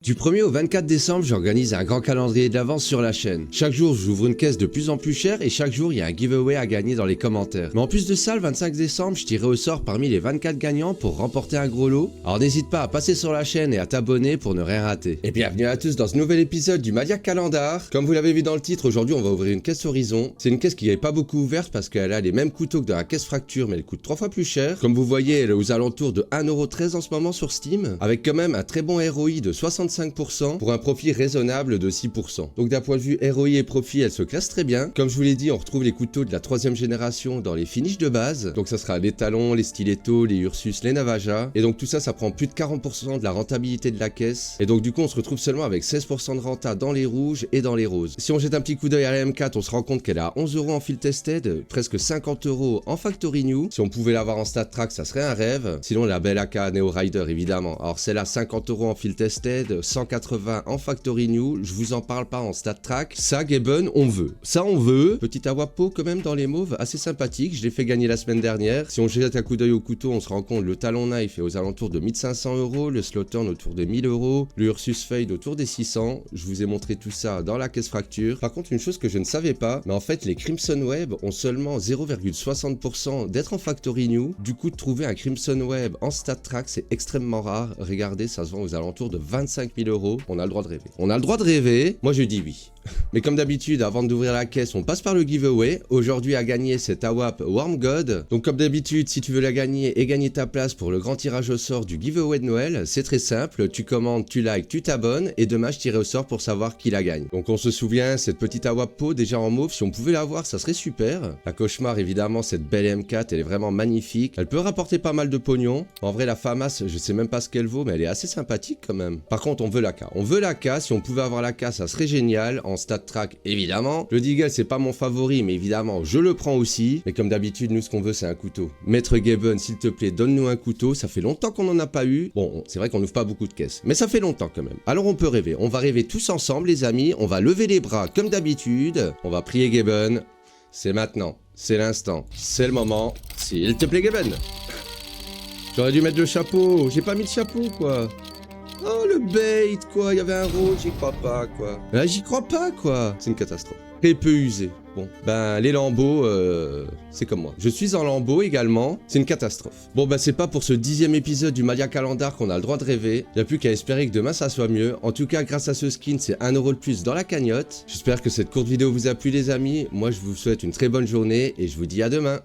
Du 1er au 24 décembre, j'organise un grand calendrier de l'avance sur la chaîne. Chaque jour, j'ouvre une caisse de plus en plus chère et chaque jour, il y a un giveaway à gagner dans les commentaires. Mais en plus de ça, le 25 décembre, je tirerai au sort parmi les 24 gagnants pour remporter un gros lot. Alors n'hésite pas à passer sur la chaîne et à t'abonner pour ne rien rater. Et bienvenue à tous dans ce nouvel épisode du Maniac Calendar. Comme vous l'avez vu dans le titre, aujourd'hui, on va ouvrir une caisse Horizon. C'est une caisse qui n'est pas beaucoup ouverte parce qu'elle a les mêmes couteaux que dans la caisse Fracture, mais elle coûte 3 fois plus cher. Comme vous voyez, elle est aux alentours de 1,13€ en ce moment sur Steam, avec quand même un très bon ROI de 65%. Pour un profit raisonnable de 6%. Donc d'un point de vue ROI et profit, elle se classe très bien. Comme je vous l'ai dit, on retrouve les couteaux de la 3e génération dans les finishes de base. Donc ça sera les talons, les stilettos, les Ursus, les Navaja. Et donc tout ça, ça prend plus de 40% de la rentabilité de la caisse. Et donc du coup, on se retrouve seulement avec 16% de renta dans les rouges et dans les roses. Si on jette un petit coup d'œil à la M4, on se rend compte qu'elle est à 11€ en field tested, presque 50€ en factory new. Si on pouvait l'avoir en stat track, ça serait un rêve. Sinon la belle AK Neo Rider évidemment. Alors celle-là, 50€ en field tested, 180 en factory new, je vous en parle pas en stat track. Ça, Gaben, on veut. Ça, on veut. Petit awapo quand même dans les mauves, assez sympathique. Je l'ai fait gagner la semaine dernière. Si on jette un coup d'œil au couteau, on se rend compte le talon knife est aux alentours de 1500€, le slowturn autour de 1000€, le Ursus fade autour des 600. Je vous ai montré tout ça dans la caisse Fracture. Par contre, une chose que je ne savais pas, mais en fait, les Crimson Web ont seulement 0,60% d'être en factory new. Du coup, de trouver un Crimson Web en stat track, c'est extrêmement rare. Regardez, ça se vend aux alentours de 25 000€. On a le droit de rêver. On a le droit de rêver. Moi, je dis oui. Mais comme d'habitude, avant d'ouvrir la caisse, on passe par le giveaway. Aujourd'hui, à gagner cette AWAP Warm God. Donc, comme d'habitude, si tu veux la gagner et gagner ta place pour le grand tirage au sort du giveaway de Noël, c'est très simple. Tu commandes, tu likes, tu t'abonnes et demain, je tirerai au sort pour savoir qui la gagne. Donc, on se souvient, cette petite AWAP peau déjà en mauve, si on pouvait l'avoir, ça serait super. La cauchemar, évidemment, cette belle M4, elle est vraiment magnifique. Elle peut rapporter pas mal de pognon. En vrai, la FAMAS, je sais même pas ce qu'elle vaut, mais elle est assez sympathique quand même. Par contre, on veut la K. On veut la K. Si on pouvait avoir la K, ça serait génial. En stat track, évidemment. Le Deagle, c'est pas mon favori, mais évidemment, je le prends aussi. Mais comme d'habitude, nous, ce qu'on veut, c'est un couteau. Maître Gaben, s'il te plaît, donne-nous un couteau. Ça fait longtemps qu'on n'en a pas eu. Bon, c'est vrai qu'on n'ouvre pas beaucoup de caisses, mais ça fait longtemps quand même. Alors, on peut rêver. On va rêver tous ensemble, les amis. On va lever les bras comme d'habitude. On va prier Gaben. C'est maintenant. C'est l'instant. C'est le moment. S'il te plaît, Gaben. J'aurais dû mettre le chapeau. J'ai pas mis le chapeau, quoi. Oh, le bait, quoi. Il y avait un rôle, j'y crois pas, quoi. Là, j'y crois pas, quoi. C'est une catastrophe. Très peu usé. Bon, ben, les lambeaux, c'est comme moi. Je suis en lambeaux également. C'est une catastrophe. Bon, ben, c'est pas pour ce 10e épisode du Maniac Calendar qu'on a le droit de rêver. Il n'y a plus qu'à espérer que demain, ça soit mieux. En tout cas, grâce à ce skin, c'est 1€ de plus dans la cagnotte. J'espère que cette courte vidéo vous a plu, les amis. Moi, je vous souhaite une très bonne journée et je vous dis à demain.